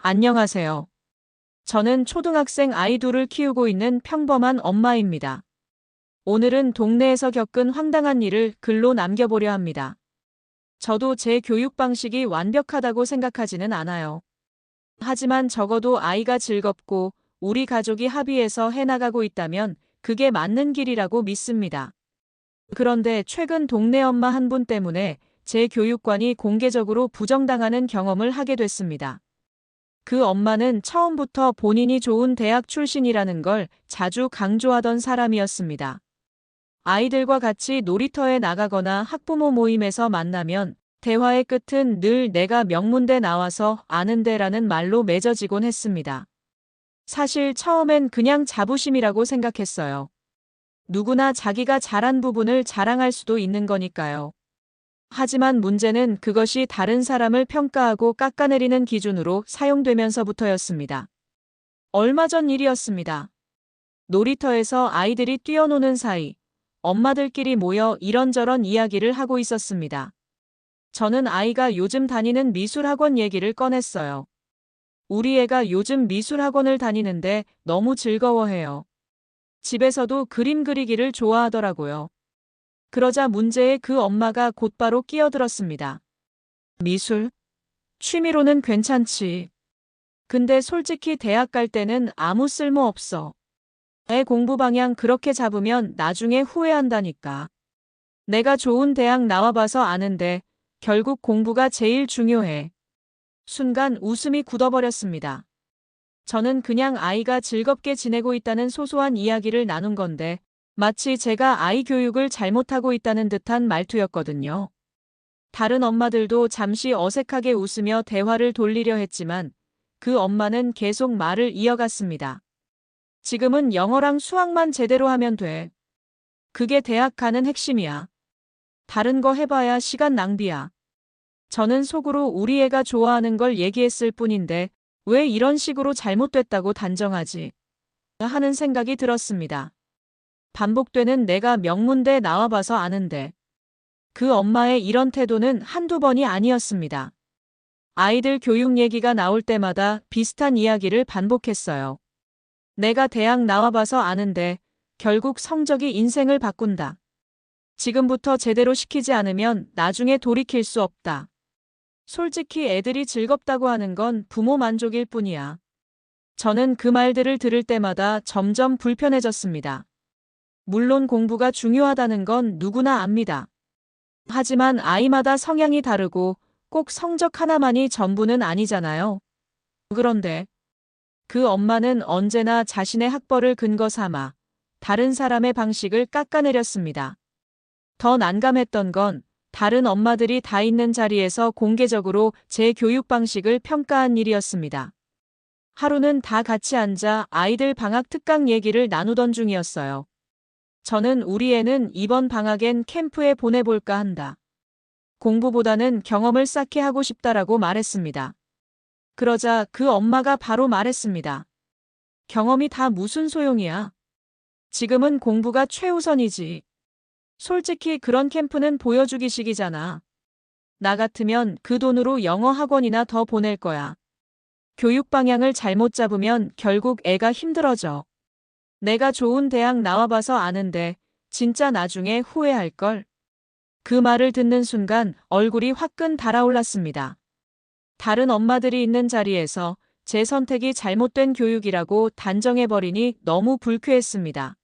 안녕하세요. 저는 초등학생 아이 둘을 키우고 있는 평범한 엄마입니다. 오늘은 동네에서 겪은 황당한 일을 글로 남겨보려 합니다. 저도 제 교육 방식이 완벽하다고 생각하지는 않아요. 하지만 적어도 아이가 즐겁고 우리 가족이 합의해서 해나가고 있다면 그게 맞는 길이라고 믿습니다. 그런데 최근 동네 엄마 한 분 때문에 제 교육관이 공개적으로 부정당하는 경험을 하게 됐습니다. 그 엄마는 처음부터 본인이 좋은 대학 출신이라는 걸 자주 강조하던 사람이었습니다. 아이들과 같이 놀이터에 나가거나 학부모 모임에서 만나면 대화의 끝은 늘 내가 명문대 나와서 아는데라는 말로 맺어지곤 했습니다. 사실 처음엔 그냥 자부심이라고 생각했어요. 누구나 자기가 잘한 부분을 자랑할 수도 있는 거니까요. 하지만 문제는 그것이 다른 사람을 평가하고 깎아내리는 기준으로 사용되면서부터였습니다. 얼마 전 일이었습니다. 놀이터에서 아이들이 뛰어노는 사이 엄마들끼리 모여 이런저런 이야기를 하고 있었습니다. 저는 아이가 요즘 다니는 미술학원 얘기를 꺼냈어요. 우리 애가 요즘 미술학원을 다니는데 너무 즐거워해요. 집에서도 그림 그리기를 좋아하더라고요. 그러자 문제의 그 엄마가 곧바로 끼어들었습니다. 미술? 취미로는 괜찮지. 근데 솔직히 대학 갈 때는 아무 쓸모 없어. 애 공부 방향 그렇게 잡으면 나중에 후회한다니까. 내가 좋은 대학 나와봐서 아는데 결국 공부가 제일 중요해. 순간 웃음이 굳어버렸습니다. 저는 그냥 아이가 즐겁게 지내고 있다는 소소한 이야기를 나눈 건데 마치 제가 아이 교육을 잘못하고 있다는 듯한 말투였거든요. 다른 엄마들도 잠시 어색하게 웃으며 대화를 돌리려 했지만 그 엄마는 계속 말을 이어갔습니다. 지금은 영어랑 수학만 제대로 하면 돼. 그게 대학 가는 핵심이야. 다른 거 해봐야 시간 낭비야. 저는 속으로 우리 애가 좋아하는 걸 얘기했을 뿐인데 왜 이런 식으로 잘못됐다고 단정하지? 하는 생각이 들었습니다. 반복되는 내가 명문대 나와봐서 아는데. 그 엄마의 이런 태도는 한두 번이 아니었습니다. 아이들 교육 얘기가 나올 때마다 비슷한 이야기를 반복했어요. 내가 대학 나와봐서 아는데 결국 성적이 인생을 바꾼다. 지금부터 제대로 시키지 않으면 나중에 돌이킬 수 없다. 솔직히 애들이 즐겁다고 하는 건 부모 만족일 뿐이야. 저는 그 말들을 들을 때마다 점점 불편해졌습니다. 물론 공부가 중요하다는 건 누구나 압니다. 하지만 아이마다 성향이 다르고 꼭 성적 하나만이 전부는 아니잖아요. 그런데 그 엄마는 언제나 자신의 학벌을 근거 삼아 다른 사람의 방식을 깎아내렸습니다. 더 난감했던 건 다른 엄마들이 다 있는 자리에서 공개적으로 제 교육 방식을 평가한 일이었습니다. 하루는 다 같이 앉아 아이들 방학 특강 얘기를 나누던 중이었어요. 저는 우리 애는 이번 방학엔 캠프에 보내볼까 한다. 공부보다는 경험을 쌓게 하고 싶다라고 말했습니다. 그러자 그 엄마가 바로 말했습니다. 경험이 다 무슨 소용이야. 지금은 공부가 최우선이지. 솔직히 그런 캠프는 보여주기식이잖아. 나 같으면 그 돈으로 영어 학원이나 더 보낼 거야. 교육 방향을 잘못 잡으면 결국 애가 힘들어져. 내가 좋은 대학 나와봐서 아는데 진짜 나중에 후회할걸. 그 말을 듣는 순간 얼굴이 화끈 달아올랐습니다. 다른 엄마들이 있는 자리에서 제 선택이 잘못된 교육이라고 단정해버리니 너무 불쾌했습니다.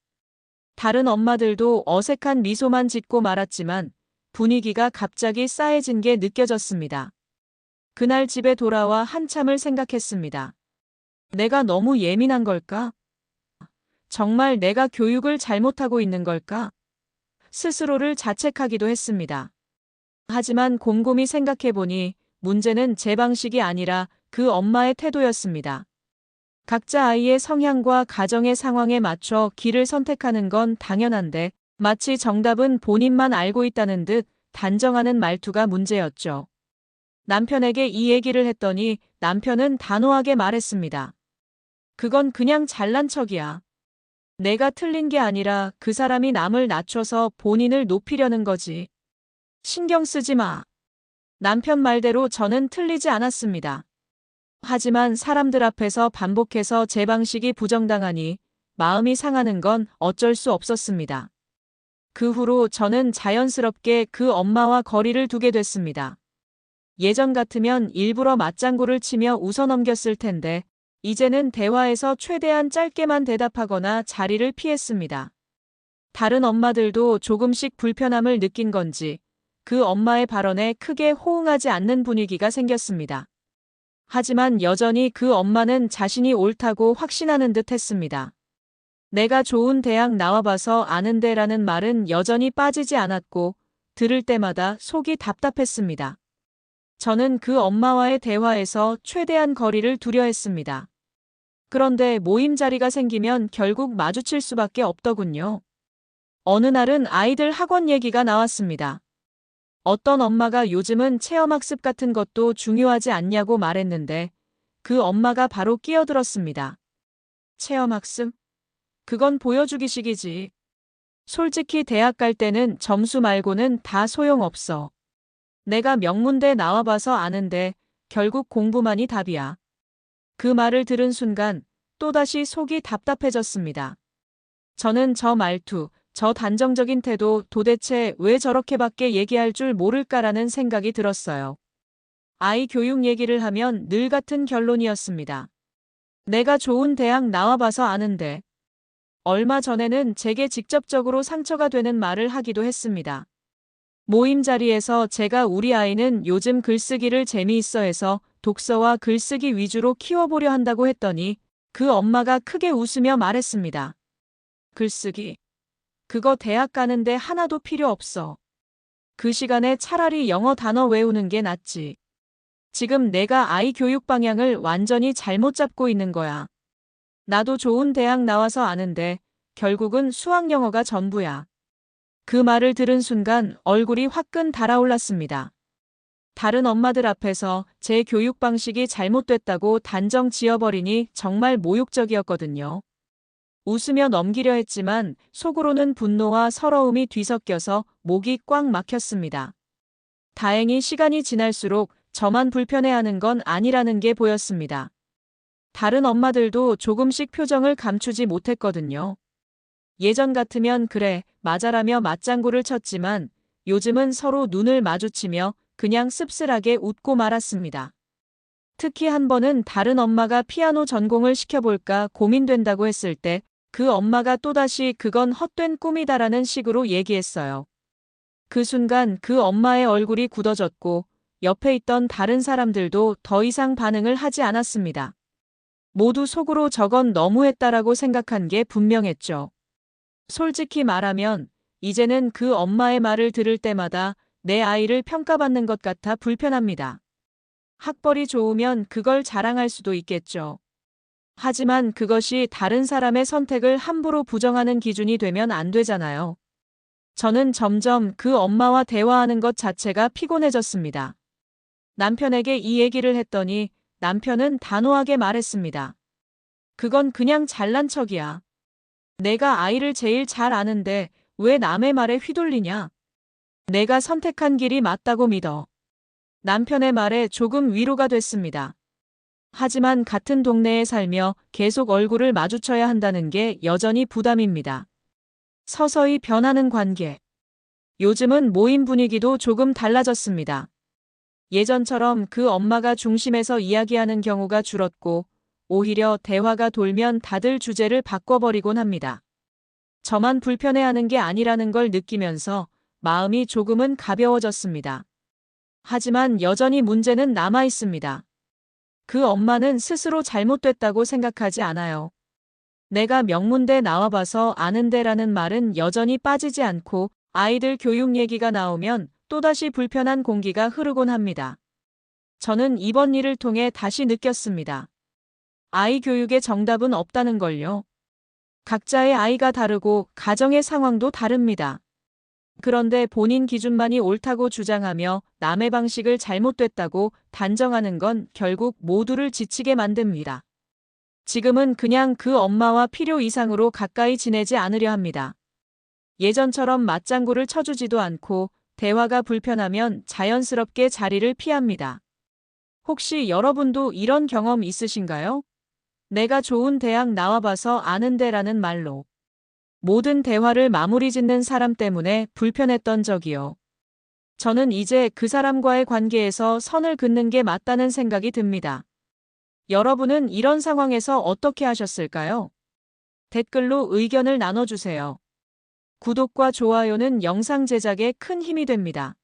다른 엄마들도 어색한 미소만 짓고 말았지만 분위기가 갑자기 싸해진 게 느껴졌습니다. 그날 집에 돌아와 한참을 생각했습니다. 내가 너무 예민한 걸까? 정말 내가 교육을 잘못하고 있는 걸까? 스스로를 자책하기도 했습니다. 하지만 곰곰이 생각해보니 문제는 제 방식이 아니라 그 엄마의 태도였습니다. 각자 아이의 성향과 가정의 상황에 맞춰 길을 선택하는 건 당연한데 마치 정답은 본인만 알고 있다는 듯 단정하는 말투가 문제였죠. 남편에게 이 얘기를 했더니 남편은 단호하게 말했습니다. 그건 그냥 잘난 척이야. 내가 틀린 게 아니라 그 사람이 남을 낮춰서 본인을 높이려는 거지. 신경 쓰지 마. 남편 말대로 저는 틀리지 않았습니다. 하지만 사람들 앞에서 반복해서 제 방식이 부정당하니 마음이 상하는 건 어쩔 수 없었습니다. 그 후로 저는 자연스럽게 그 엄마와 거리를 두게 됐습니다. 예전 같으면 일부러 맞장구를 치며 웃어 넘겼을 텐데 이제는 대화에서 최대한 짧게만 대답하거나 자리를 피했습니다. 다른 엄마들도 조금씩 불편함을 느낀 건지 그 엄마의 발언에 크게 호응하지 않는 분위기가 생겼습니다. 하지만 여전히 그 엄마는 자신이 옳다고 확신하는 듯 했습니다. 내가 좋은 대학 나와봐서 아는데라는 말은 여전히 빠지지 않았고 들을 때마다 속이 답답했습니다. 저는 그 엄마와의 대화에서 최대한 거리를 두려 했습니다. 그런데 모임 자리가 생기면 결국 마주칠 수밖에 없더군요. 어느 날은 아이들 학원 얘기가 나왔습니다. 어떤 엄마가 요즘은 체험학습 같은 것도 중요하지 않냐고 말했는데 그 엄마가 바로 끼어들었습니다. 체험학습? 그건 보여주기식이지. 솔직히 대학 갈 때는 점수 말고는 다 소용없어. 내가 명문대 나와봐서 아는데 결국 공부만이 답이야. 그 말을 들은 순간 또다시 속이 답답해졌습니다. 저는 저 말투, 저 단정적인 태도 도대체 왜 저렇게밖에 얘기할 줄 모를까라는 생각이 들었어요. 아이 교육 얘기를 하면 늘 같은 결론이었습니다. 내가 좋은 대학 나와봐서 아는데. 얼마 전에는 제게 직접적으로 상처가 되는 말을 하기도 했습니다. 모임 자리에서 제가 우리 아이는 요즘 글쓰기를 재미있어 해서 독서와 글쓰기 위주로 키워보려 한다고 했더니 그 엄마가 크게 웃으며 말했습니다. 글쓰기. 그거 대학 가는데 하나도 필요 없어. 그 시간에 차라리 영어 단어 외우는 게 낫지. 지금 내가 아이 교육 방향을 완전히 잘못 잡고 있는 거야. 나도 좋은 대학 나와서 아는데 결국은 수학 영어가 전부야. 그 말을 들은 순간 얼굴이 화끈 달아올랐습니다. 다른 엄마들 앞에서 제 교육 방식이 잘못됐다고 단정 지어버리니 정말 모욕적이었거든요. 웃으며 넘기려 했지만 속으로는 분노와 서러움이 뒤섞여서 목이 꽉 막혔습니다. 다행히 시간이 지날수록 저만 불편해하는 건 아니라는 게 보였습니다. 다른 엄마들도 조금씩 표정을 감추지 못했거든요. 예전 같으면 그래, 맞아라며 맞장구를 쳤지만 요즘은 서로 눈을 마주치며 그냥 씁쓸하게 웃고 말았습니다. 특히 한 번은 다른 엄마가 피아노 전공을 시켜볼까 고민된다고 했을 때 그 엄마가 또다시 그건 헛된 꿈이다라는 식으로 얘기했어요. 그 순간 그 엄마의 얼굴이 굳어졌고 옆에 있던 다른 사람들도 더 이상 반응을 하지 않았습니다. 모두 속으로 저건 너무했다라고 생각한 게 분명했죠. 솔직히 말하면 이제는 그 엄마의 말을 들을 때마다 내 아이를 평가받는 것 같아 불편합니다. 학벌이 좋으면 그걸 자랑할 수도 있겠죠. 하지만 그것이 다른 사람의 선택을 함부로 부정하는 기준이 되면 안 되잖아요. 저는 점점 그 엄마와 대화하는 것 자체가 피곤해졌습니다. 남편에게 이 얘기를 했더니 남편은 단호하게 말했습니다. 그건 그냥 잘난 척이야. 내가 아이를 제일 잘 아는데 왜 남의 말에 휘둘리냐? 내가 선택한 길이 맞다고 믿어. 남편의 말에 조금 위로가 됐습니다. 하지만 같은 동네에 살며 계속 얼굴을 마주쳐야 한다는 게 여전히 부담입니다. 서서히 변하는 관계. 요즘은 모임 분위기도 조금 달라졌습니다. 예전처럼 그 엄마가 중심에서 이야기하는 경우가 줄었고 오히려 대화가 돌면 다들 주제를 바꿔버리곤 합니다. 저만 불편해하는 게 아니라는 걸 느끼면서 마음이 조금은 가벼워졌습니다. 하지만 여전히 문제는 남아 있습니다. 그 엄마는 스스로 잘못됐다고 생각하지 않아요. 내가 명문대 나와봐서 아는데라는 말은 여전히 빠지지 않고 아이들 교육 얘기가 나오면 또다시 불편한 공기가 흐르곤 합니다. 저는 이번 일을 통해 다시 느꼈습니다. 아이 교육에 정답은 없다는 걸요. 각자의 아이가 다르고 가정의 상황도 다릅니다. 그런데 본인 기준만이 옳다고 주장하며 남의 방식을 잘못됐다고 단정하는 건 결국 모두를 지치게 만듭니다. 지금은 그냥 그 엄마와 필요 이상으로 가까이 지내지 않으려 합니다. 예전처럼 맞장구를 쳐주지도 않고 대화가 불편하면 자연스럽게 자리를 피합니다. 혹시 여러분도 이런 경험 있으신가요? 내가 좋은 대학 나와봐서 아는데라는 말로 모든 대화를 마무리 짓는 사람 때문에 불편했던 적이요. 저는 이제 그 사람과의 관계에서 선을 긋는 게 맞다는 생각이 듭니다. 여러분은 이런 상황에서 어떻게 하셨을까요? 댓글로 의견을 나눠주세요. 구독과 좋아요는 영상 제작에 큰 힘이 됩니다.